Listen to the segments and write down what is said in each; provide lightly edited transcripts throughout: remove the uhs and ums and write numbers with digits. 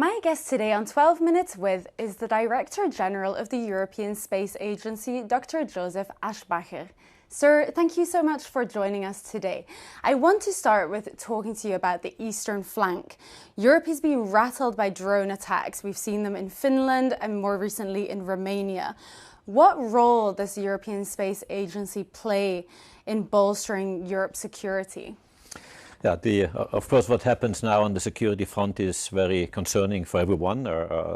My guest today on 12 Minutes With is the Director General of the European Space Agency, Dr. Joseph Aschbacher. Sir, thank you so much for joining us today. I want to start with talking to you about the eastern flank. Europe has been rattled by drone attacks. We've seen them in Finland and more recently in Romania. What role does the European Space Agency play in bolstering Europe's security? Yeah, of course, what happens now on the security front is very concerning for everyone,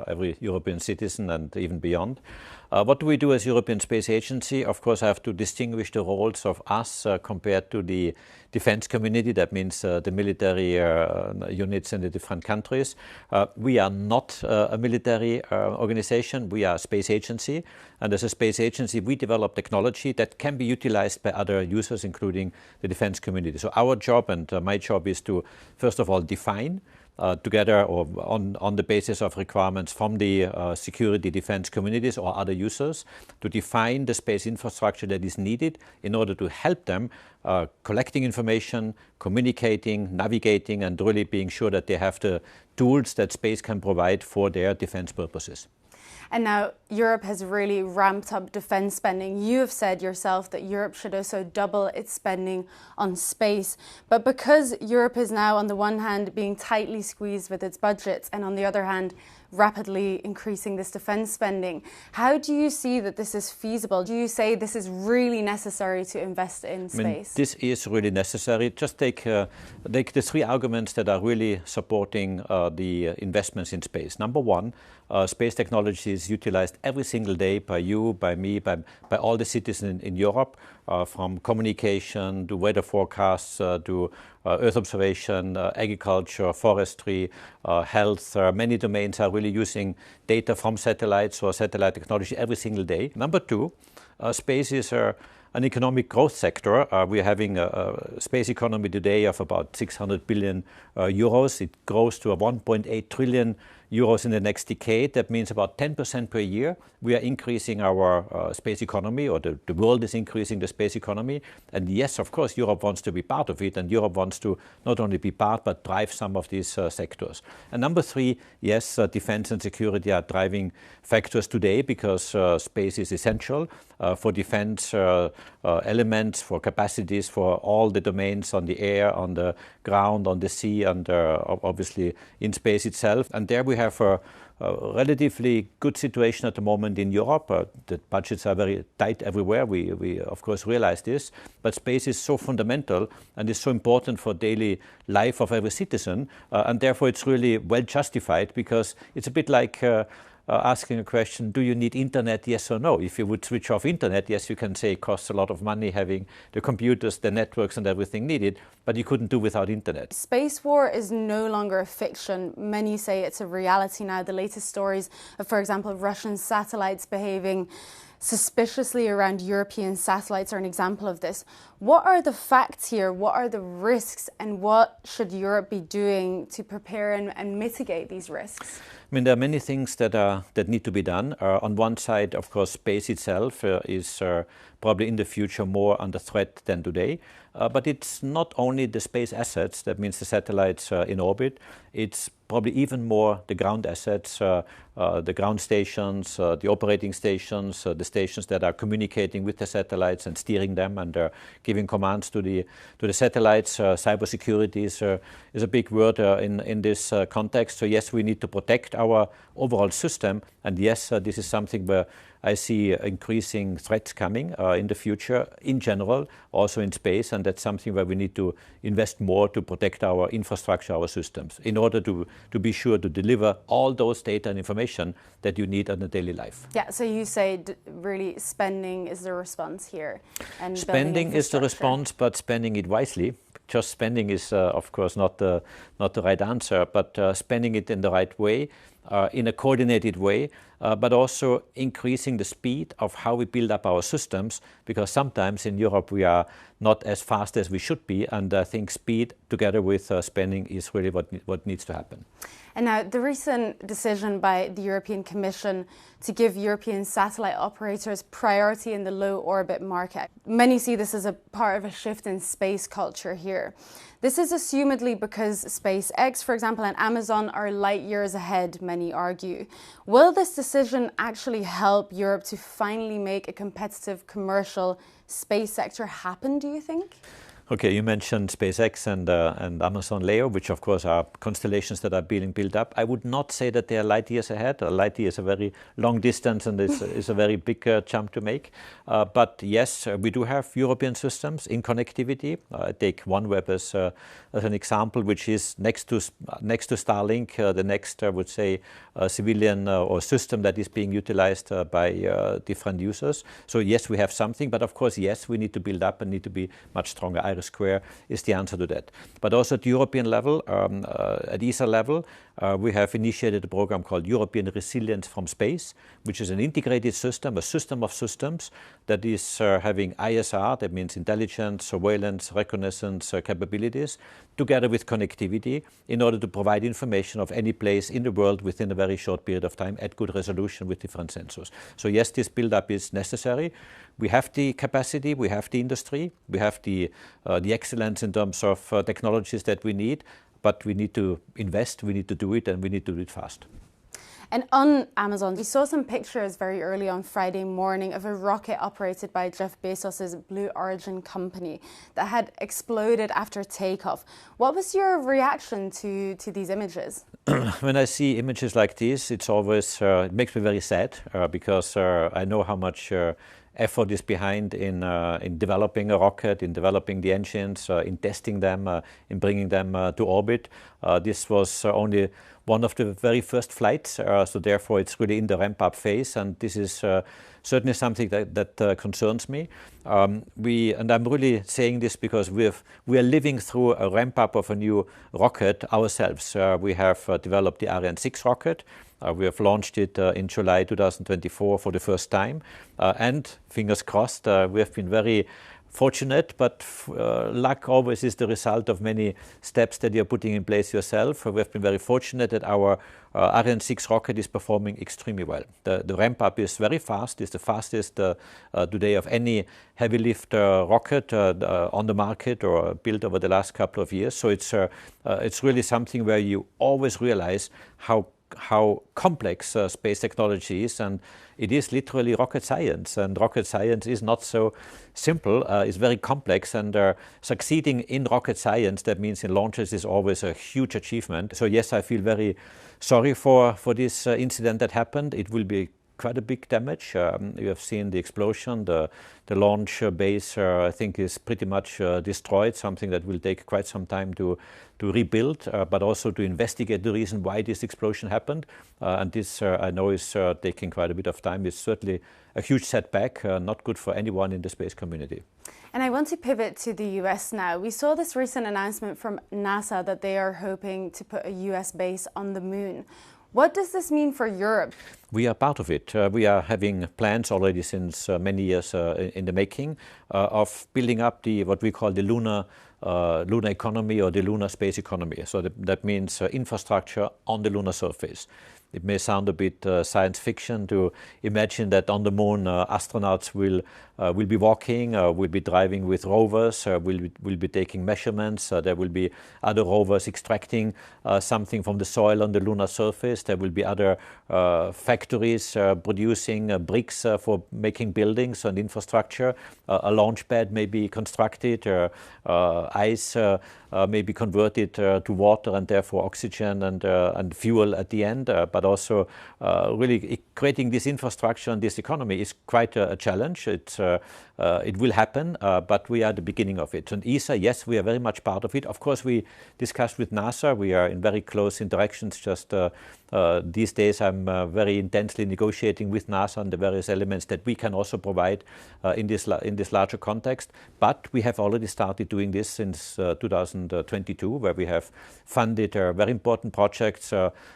every European citizen and even beyond. What do we do as European Space Agency? Of course, I have to distinguish the roles of us compared to the defense community. That means the military units in the different countries. We are not a military organization. We are a space agency. And as a space agency, we develop technology that can be utilized by other users, including the defense community. So our job and my job is to, first of all, define together or on the basis of requirements from the security defense communities or other users to define the space infrastructure that is needed in order to help them collecting information, communicating, navigating, and really being sure that they have the tools that space can provide for their defense purposes. And now Europe has really ramped up defense spending. You have said yourself that Europe should also double its spending on space. But because Europe is now, on the one hand, being tightly squeezed with its budgets, and on the other hand, rapidly increasing this defense spending, how do you see that this is feasible? Do you say this is really necessary to invest in space? I mean, this is really necessary. Just take the three arguments that are really supporting the investments in space. Number one, space technology is utilized every single day by you, by me, by all the citizens in Europe, from communication to weather forecasts to Earth observation, agriculture, forestry, health. Many domains are really using data from satellites or satellite technology every single day. Number two, space is an economic growth sector. We are having a space economy today of about 600 billion euros. It grows to a 1.8 trillion euros in the next decade. That means about 10% per year. We are increasing our space economy, or the world is increasing the space economy. And yes, of course, Europe wants to be part of it, and Europe wants to not only be part, but drive some of these sectors. And number three, yes, defense and security are driving factors today because space is essential for defense elements, for capacities, for all the domains on the air, on the ground, on the sea, and obviously in space itself. And there we have a relatively good situation at the moment in Europe. The budgets are very tight everywhere. We of course realize this, but space is so fundamental and is so important for daily life of every citizen, and therefore it's really well justified, because it's a bit like asking a question, do you need internet, yes or no? If you would switch off internet, yes, you can say it costs a lot of money having the computers, the networks and everything needed, but you couldn't do without internet. Space war is no longer a fiction. Many say it's a reality now. The latest stories of, for example, Russian satellites behaving suspiciously around European satellites are an example of this. What are the facts here? What are the risks? And what should Europe be doing to prepare and mitigate these risks? I mean, there are many things that need to be done. On one side, of course, space itself is probably in the future more under threat than today. But it's not only the space assets, that means the satellites in orbit, it's probably even more the ground assets, the ground stations, the operating stations, the stations that are communicating with the satellites and steering them and giving commands to the satellites. Cybersecurity is a big word in this context. So yes, we need to protect our overall system, and yes, this is something where I see increasing threats coming in the future in general, also in space, and that's something where we need to invest more to protect our infrastructure, our systems, in order to be sure to deliver all those data and information that you need in a daily life. Yeah, so you say really spending is the response here. And spending is the response, but spending it wisely. Just spending is, of course, not the right answer, but spending it in the right way. in a coordinated way, but also increasing the speed of how we build up our systems, because sometimes in Europe we are not as fast as we should be, and I think speed together with spending is really what needs to happen. And now the recent decision by the European Commission to give European satellite operators priority in the low orbit market. Many see this as a part of a shift in space culture here. This is assumedly because SpaceX, for example, and Amazon are light years ahead, many argue. Will this decision actually help Europe to finally make a competitive commercial space sector happen, do you think? Okay, you mentioned SpaceX and Amazon Leo, which of course are constellations that are being built up. I would not say that they are light years ahead. A light year is a very long distance and is a very big jump to make. But yes, we do have European systems in connectivity. I take OneWeb as an example, which is next to Starlink, the next, I would say, civilian or system that is being utilized by different users. So yes, we have something, but of course, yes, we need to build up and need to be much stronger. Square is the answer to that. But also at European level, at ESA level, we have initiated a program called European Resilience from Space, which is an integrated system, a system of systems that is having ISR, that means intelligence, surveillance, reconnaissance capabilities, together with connectivity, in order to provide information of any place in the world within a very short period of time at good resolution with different sensors. So yes, this build-up is necessary. We have the capacity, we have the industry, we have the excellence in terms of technologies that we need, but we need to invest, we need to do it, and we need to do it fast. And on Amazon, we saw some pictures very early on Friday morning of a rocket operated by Jeff Bezos' Blue Origin company that had exploded after takeoff. What was your reaction to these images? When I see images like this, it's always, it makes me very sad because I know how much effort is behind in developing a rocket, in developing the engines, in testing them, in bringing them to orbit. This was only one of the very first flights, so therefore it's really in the ramp-up phase, and this is certainly something that concerns me. And I'm really saying this because we are living through a ramp-up of a new rocket ourselves. We have developed the Ariane 6 rocket. We have launched it in July 2024 for the first time, and fingers crossed, we have been very fortunate, but luck always is the result of many steps that you're putting in place yourself. We have been very fortunate that our Ariane 6 rocket is performing extremely well. The ramp up is very fast. It's the fastest today of any heavy lift rocket on the market or built over the last couple of years. So it's really something where you always realize how complex space technology is, and it is literally rocket science, and rocket science is not so simple. It's very complex, and succeeding in rocket science, that means in launches, is always a huge achievement. So yes, I feel very sorry for this incident that happened. It will be quite a big damage. You have seen the explosion. The launch base, I think, is pretty much destroyed, something that will take quite some time to rebuild, but also to investigate the reason why this explosion happened. And this, I know, is taking quite a bit of time. It's certainly a huge setback, not good for anyone in the space community. And I want to pivot to the US now. We saw this recent announcement from NASA that they are hoping to put a US base on the moon. What does this mean for Europe? We are part of it. We are having plans already since many years in the making of building up what we call the lunar economy or the lunar space economy. So that means infrastructure on the lunar surface. It may sound a bit science fiction to imagine that on the moon astronauts will be walking, will be driving with rovers, will be taking measurements. There will be other rovers extracting something from the soil on the lunar surface. There will be other factories producing bricks for making buildings and infrastructure. A launch pad may be constructed, ice may be converted to water and therefore oxygen and fuel at the end, but also really creating this infrastructure and this economy is quite a challenge. It will happen, but we are at the beginning of it. And ESA, yes, we are very much part of it. Of course, we discussed with NASA. We are in very close interactions. Just these days, I'm very intensely negotiating with NASA on the various elements that we can also provide in this larger context. But we have already started doing this since 2022, where we have funded very important projects.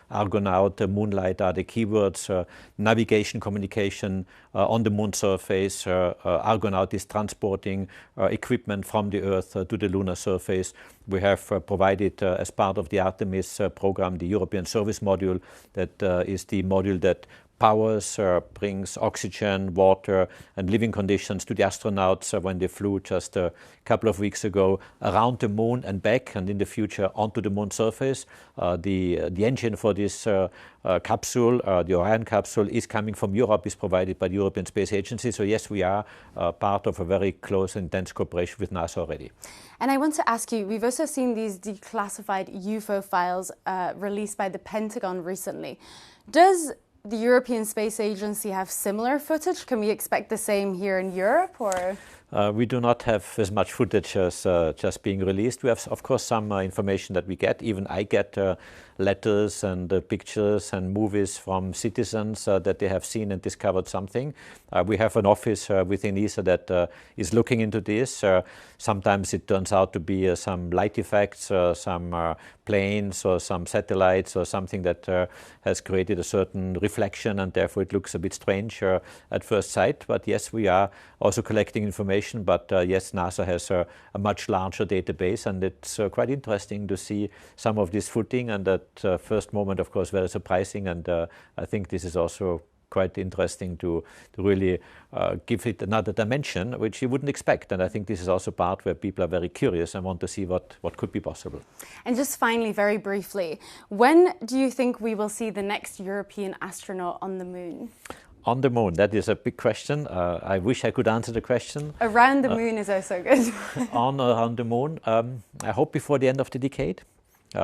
Argonaut, Moonlight are the keywords. Navigation, communication on the moon surface. Argonaut is transporting equipment from the Earth to the lunar surface. We have provided, as part of the Artemis program, the European Service Module, that is the module that powers, brings oxygen, water, and living conditions to the astronauts when they flew just a couple of weeks ago around the moon and back, and in the future onto the moon surface. The engine for this capsule, the Orion capsule, is coming from Europe, is provided by the European Space Agency. So yes, we are part of a very close and intense cooperation with NASA already. And I want to ask you, we've also seen these declassified UFO files released by the Pentagon recently. Does the European Space Agency have similar footage? Can we expect the same here in Europe, or? We do not have as much footage as just being released. We have, of course, some information that we get. Even I get letters and pictures and movies from citizens that they have seen and discovered something. We have an office within ESA that is looking into this. Sometimes it turns out to be some light effects, some planes or some satellites or something that has created a certain reflection, and therefore it looks a bit strange at first sight. But yes, we are also collecting information. But yes, NASA has a much larger database, and it's quite interesting to see some of this footing. And at first moment, of course, very surprising. And I think this is also quite interesting to really give it another dimension, which you wouldn't expect. And I think this is also part where people are very curious and want to see what could be possible. And just finally, very briefly, when do you think we will see the next European astronaut on the moon? On the moon, that is a big question. I wish I could answer the question. Around the moon is also good. Around the moon, I hope before the end of the decade.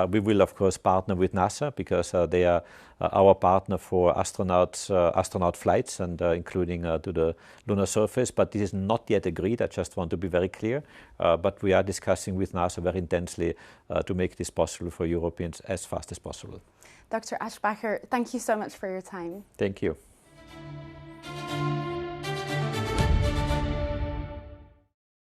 We will, of course, partner with NASA because they are our partner for astronaut flights and including to the lunar surface. But this is not yet agreed. I just want to be very clear. But we are discussing with NASA very intensely to make this possible for Europeans as fast as possible. Dr. Aschbacher, thank you so much for your time. Thank you.